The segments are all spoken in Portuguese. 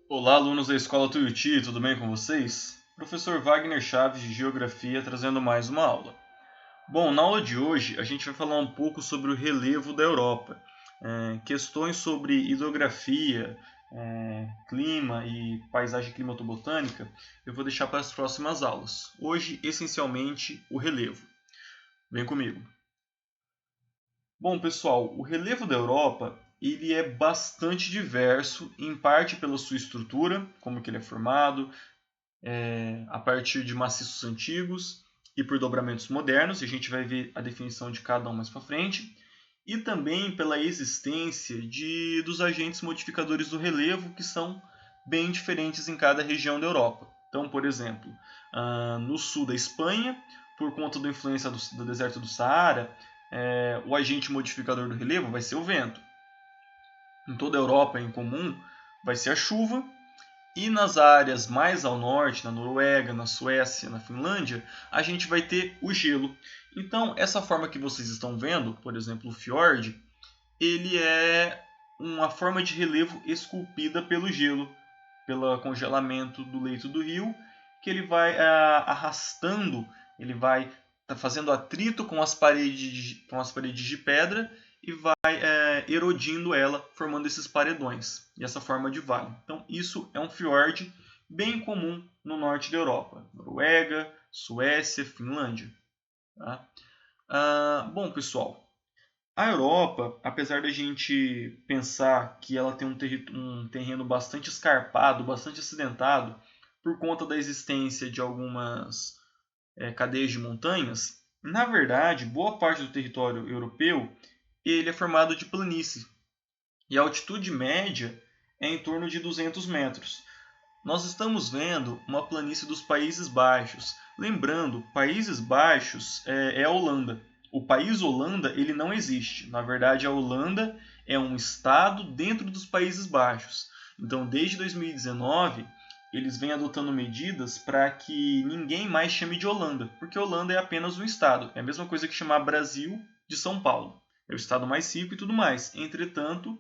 Olá, alunos da Escola Tuiuti, tudo bem com vocês? Professor Wagner Chaves de Geografia trazendo mais uma aula. Bom, na aula de hoje a gente vai falar um pouco sobre o relevo da Europa, questões sobre hidrografia, clima e paisagem climatobotânica eu vou deixar para as próximas aulas. Hoje, essencialmente, o relevo. Vem comigo. Bom, pessoal, o relevo da Europa ele é bastante diverso, em parte pela sua estrutura, como que ele é formado, a partir de maciços antigos e por dobramentos modernos, e a gente vai ver a definição de cada um mais para frente, e também pela existência dos agentes modificadores do relevo, que são bem diferentes em cada região da Europa. Então, por exemplo, no sul da Espanha, por conta da influência do deserto do Saara, o agente modificador do relevo vai ser o vento. Em toda a Europa, em comum, vai ser a chuva, e nas áreas mais ao norte, na Noruega, na Suécia, na Finlândia, a gente vai ter o gelo. Então, essa forma que vocês estão vendo, por exemplo, o fiord, ele é uma forma de relevo esculpida pelo gelo, pelo congelamento do leito do rio, que ele vai arrastando, ele vai fazendo atrito com as paredes de pedra e vai erodindo ela, formando esses paredões e essa forma de vale. Então, isso é um fiord bem comum no norte da Europa, Noruega, Suécia, Finlândia. Tá? Bom, pessoal, a Europa, apesar da gente pensar que ela tem um terreno bastante escarpado, bastante acidentado, por conta da existência de algumas cadeias de montanhas, na verdade, boa parte do território europeu ele é formado de planície. E a altitude média é em torno de 200 metros. Nós estamos vendo uma planície dos Países Baixos. Lembrando, Países Baixos é a Holanda. O país Holanda ele não existe. Na verdade, a Holanda é um estado dentro dos Países Baixos. Então, desde 2019, eles vêm adotando medidas para que ninguém mais chame de Holanda, porque Holanda é apenas um estado. É a mesma coisa que chamar Brasil de São Paulo. É o estado mais rico e tudo mais. Entretanto,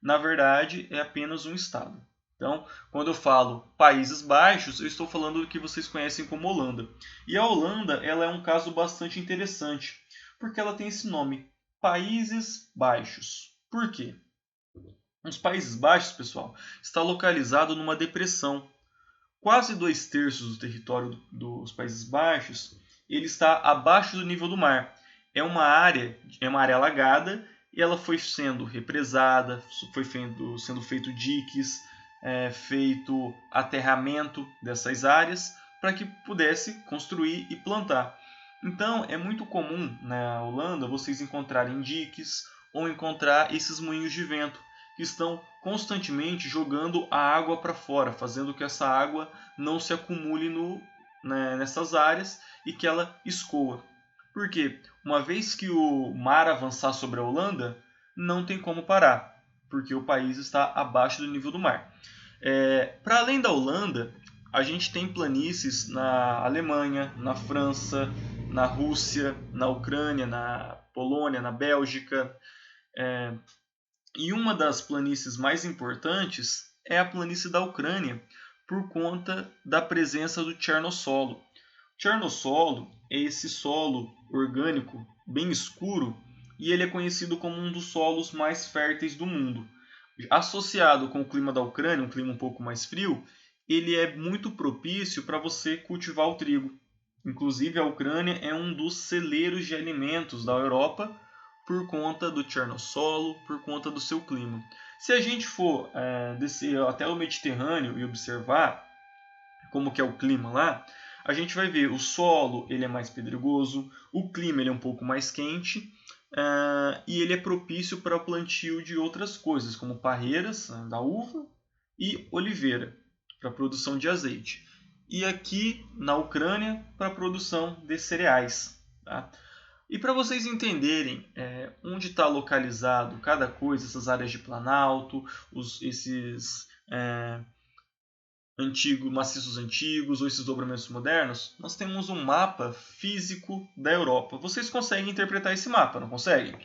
na verdade, é apenas um estado. Então, quando eu falo Países Baixos, eu estou falando do que vocês conhecem como Holanda. E a Holanda ela é um caso bastante interessante, porque ela tem esse nome, Países Baixos. Por quê? Os Países Baixos, pessoal, está localizado numa depressão. Quase 2/3 do território dos Países Baixos ele está abaixo do nível do mar. É uma área alagada e ela foi sendo represada, foi sendo feito diques, feito aterramento dessas áreas para que pudesse construir e plantar. Então é muito comum na Holanda vocês encontrarem diques ou encontrar esses moinhos de vento que estão constantemente jogando a água para fora, fazendo que essa água não se acumule nessas áreas e que ela escoa. Porque uma vez que o mar avançar sobre a Holanda, não tem como parar, porque o país está abaixo do nível do mar. Para além da Holanda, a gente tem planícies na Alemanha, na França, na Rússia, na Ucrânia, na Polônia, na Bélgica. E uma das planícies mais importantes é a planície da Ucrânia, por conta da presença do Chernossolo. O Chernossolo é esse solo orgânico bem escuro e ele é conhecido como um dos solos mais férteis do mundo. Associado com o clima da Ucrânia, um clima um pouco mais frio, ele é muito propício para você cultivar o trigo. Inclusive, a Ucrânia é um dos celeiros de alimentos da Europa por conta do Chernossolo, por conta do seu clima. Se a gente for descer até o Mediterrâneo e observar como que é o clima lá, a gente vai ver o solo ele é mais pedregoso, o clima ele é um pouco mais quente e ele é propício para o plantio de outras coisas, como parreiras da uva e oliveira, para a produção de azeite. E aqui na Ucrânia, para a produção de cereais. Tá? E para vocês entenderem onde está localizado cada coisa, essas áreas de planalto, esses maciços antigos ou esses dobramentos modernos, nós temos um mapa físico da Europa. Vocês conseguem interpretar esse mapa, não conseguem?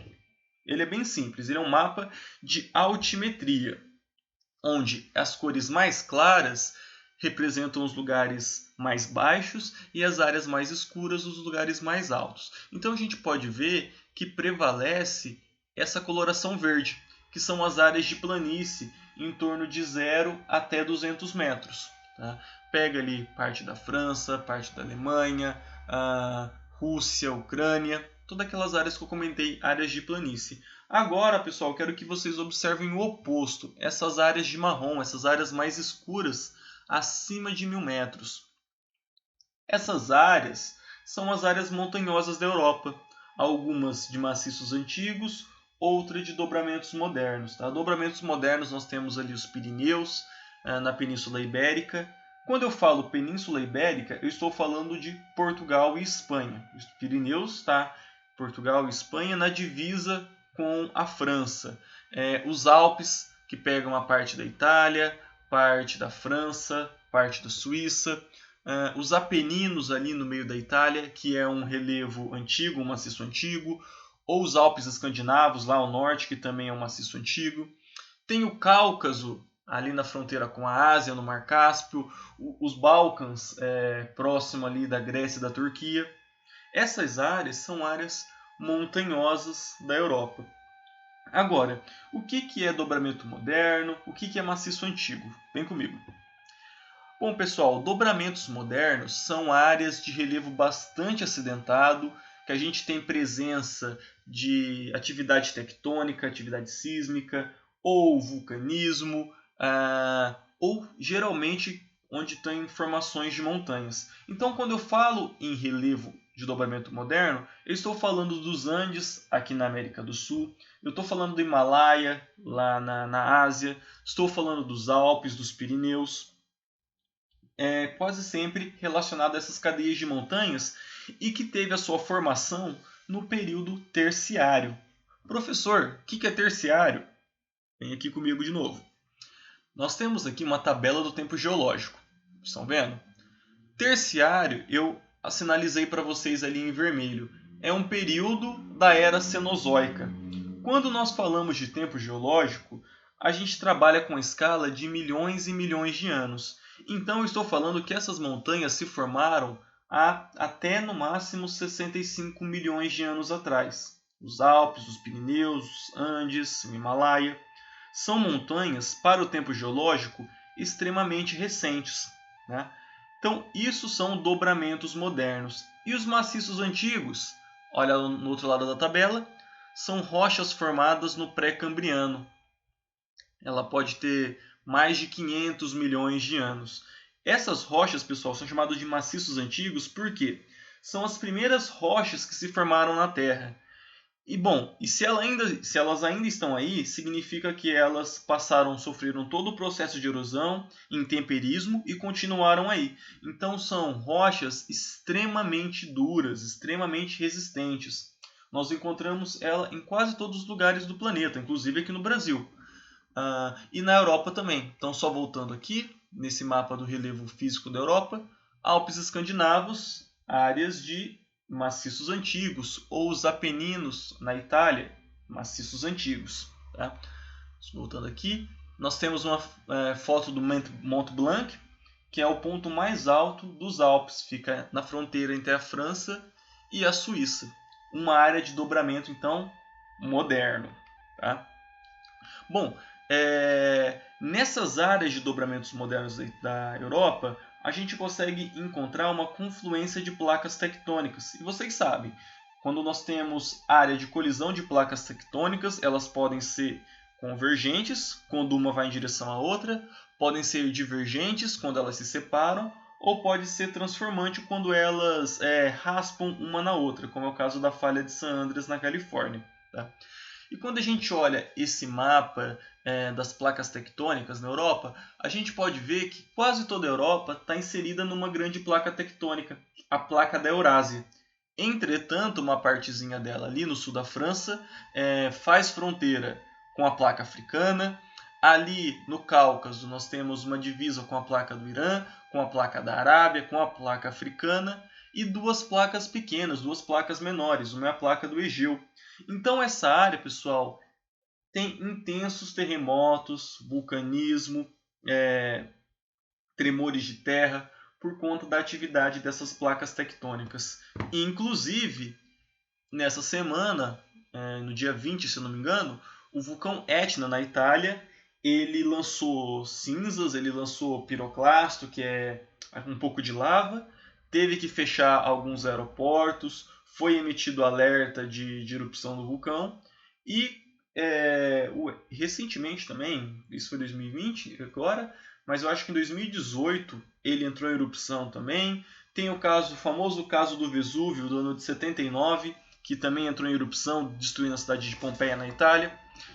Ele é bem simples, ele é um mapa de altimetria. onde as cores mais claras representam os lugares mais baixos e as áreas mais escuras os lugares mais altos. Então a gente pode ver que prevalece essa coloração verde, que são as áreas de planície em torno de 0 até 200 metros. Tá? Pega ali parte da França, parte da Alemanha, a Rússia, Ucrânia, todas aquelas áreas que eu comentei, áreas de planície. Agora, pessoal, eu quero que vocês observem o oposto, essas áreas de marrom, essas áreas mais escuras, acima de 1000 metros. Essas áreas são as áreas montanhosas da Europa, algumas de maciços antigos, outra de dobramentos modernos. Tá? Dobramentos modernos nós temos ali os Pirineus, na Península Ibérica. Quando eu falo Península Ibérica, eu estou falando de Portugal e Espanha. Os Pirineus, tá? Portugal e Espanha na divisa com a França. Os Alpes, que pegam a parte da Itália, parte da França, parte da Suíça. Os Apeninos ali no meio da Itália, que é um relevo antigo, um maciço antigo. Ou os Alpes escandinavos, lá ao norte, que também é um maciço antigo. Tem o Cáucaso, ali na fronteira com a Ásia, no Mar Cáspio. Os Balcãs, próximo ali da Grécia e da Turquia. Essas áreas são áreas montanhosas da Europa. Agora, o que é dobramento moderno? O que é maciço antigo? Vem comigo. Bom, pessoal, dobramentos modernos são áreas de relevo bastante acidentado, que a gente tem presença de atividade tectônica, atividade sísmica, ou vulcanismo, ou geralmente onde tem formações de montanhas. Então, quando eu falo em relevo de dobramento moderno, eu estou falando dos Andes, aqui na América do Sul, eu estou falando do Himalaia, lá na Ásia, estou falando dos Alpes, dos Pirineus, quase sempre relacionado a essas cadeias de montanhas e que teve a sua formação no período terciário. Professor, o que é terciário? Vem aqui comigo de novo. Nós temos aqui uma tabela do tempo geológico. Estão vendo? Terciário eu sinalizei para vocês ali em vermelho. É um período da era Cenozoica. Quando nós falamos de tempo geológico, a gente trabalha com a escala de milhões e milhões de anos. Então eu estou falando que essas montanhas se formaram há até no máximo 65 milhões de anos atrás. Os Alpes, os Pirineus, os Andes, o Himalaia. São montanhas, para o tempo geológico, extremamente recentes. Né? Então, isso são dobramentos modernos. E os maciços antigos, olha no outro lado da tabela, são rochas formadas no pré-cambriano. Ela pode ter mais de 500 milhões de anos. Essas rochas, pessoal, são chamadas de maciços antigos porque são as primeiras rochas que se formaram na Terra. E bom, se elas ainda estão aí, significa que elas sofreram todo o processo de erosão, intemperismo e continuaram aí. Então são rochas extremamente duras, extremamente resistentes. Nós encontramos ela em quase todos os lugares do planeta, inclusive aqui no Brasil. E na Europa também. Então só voltando aqui, nesse mapa do relevo físico da Europa, Alpes escandinavos, áreas de maciços antigos, ou os Apeninos na Itália, maciços antigos. Tá? Voltando aqui, nós temos uma foto do Mont Blanc, que é o ponto mais alto dos Alpes, fica na fronteira entre a França e a Suíça. Uma área de dobramento, então, moderno. Tá? Bom, nessas áreas de dobramentos modernos da Europa, a gente consegue encontrar uma confluência de placas tectônicas. E vocês sabem, quando nós temos área de colisão de placas tectônicas, elas podem ser convergentes, quando uma vai em direção à outra, podem ser divergentes, quando elas se separam, ou pode ser transformante quando elas raspam uma na outra, como é o caso da falha de San Andreas na Califórnia. Tá? E quando a gente olha esse mapa das placas tectônicas na Europa, a gente pode ver que quase toda a Europa está inserida numa grande placa tectônica, a placa da Eurásia. Entretanto, uma partezinha dela ali no sul da França faz fronteira com a placa africana. Ali no Cáucaso nós temos uma divisa com a placa do Irã, com a placa da Arábia, com a placa africana e duas placas pequenas, duas placas menores, uma é a placa do Egeu. Então essa área, pessoal, tem intensos terremotos, vulcanismo, tremores de terra, por conta da atividade dessas placas tectônicas. E, inclusive, nessa semana, no dia 20, se eu não me engano, o vulcão Etna, na Itália, ele lançou cinzas, ele lançou piroclasto, que é um pouco de lava, teve que fechar alguns aeroportos, foi emitido alerta de erupção do vulcão, e recentemente também, isso foi 2020 agora, mas eu acho que em 2018 ele entrou em erupção também. Tem o famoso caso do Vesúvio, do ano de 79, que também entrou em erupção, destruindo a cidade de Pompeia, na Itália.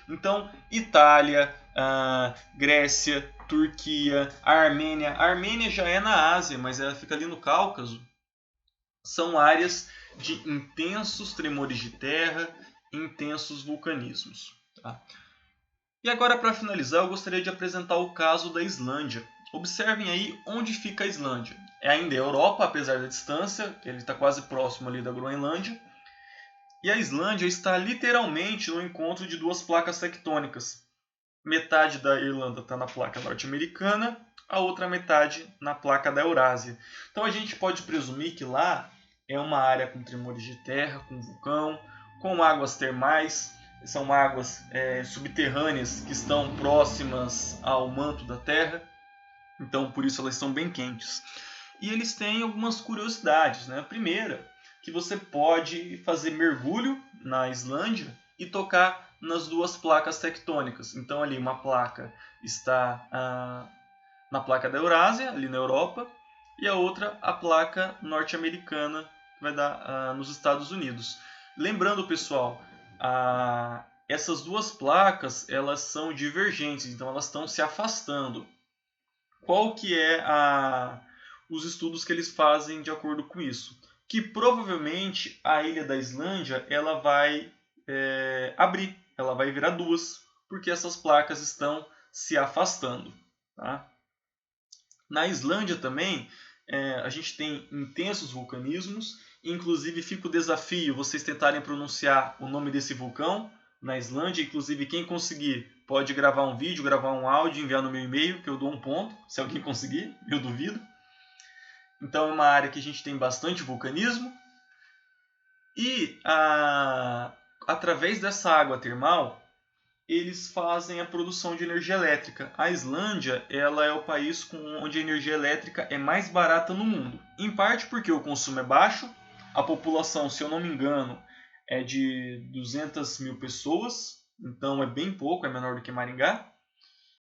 Então, Itália, Grécia, Turquia, a Armênia. A Armênia já é na Ásia, mas ela fica ali no Cáucaso. São áreas de intensos tremores de terra, intensos vulcanismos. Tá? E agora, para finalizar, eu gostaria de apresentar o caso da Islândia. Observem aí onde fica a Islândia. É ainda a Europa, apesar da distância, ele está quase próximo ali da Groenlândia. E a Islândia está literalmente no encontro de duas placas tectônicas. Metade da Irlanda está na placa norte-americana, a outra metade na placa da Eurásia. Então a gente pode presumir que lá é uma área com tremores de terra, com vulcão, com águas termais. São águas subterrâneas que estão próximas ao manto da Terra, então por isso elas são bem quentes. E eles têm algumas curiosidades, né? A primeira, que você pode fazer mergulho na Islândia e tocar nas duas placas tectônicas. Então ali uma placa está na placa da Eurásia, ali na Europa, e a outra a placa norte-americana, que vai dar nos Estados Unidos. Lembrando, pessoal, essas duas placas elas são divergentes, então elas estão se afastando. Qual que é os estudos que eles fazem de acordo com isso? Que provavelmente a ilha da Islândia ela vai abrir, ela vai virar duas, porque essas placas estão se afastando. Tá? Na Islândia também a gente tem intensos vulcanismos. Inclusive fica o desafio vocês tentarem pronunciar o nome desse vulcão na Islândia. Inclusive quem conseguir pode gravar um vídeo, gravar um áudio e enviar no meu e-mail, que eu dou um ponto, se alguém conseguir, eu duvido. Então é uma área que a gente tem bastante vulcanismo. E através dessa água termal, eles fazem a produção de energia elétrica. A Islândia ela é o país onde a energia elétrica é mais barata no mundo. Em parte porque o consumo é baixo. A população, se eu não me engano, é de 200 mil pessoas. Então é bem pouco, é menor do que Maringá.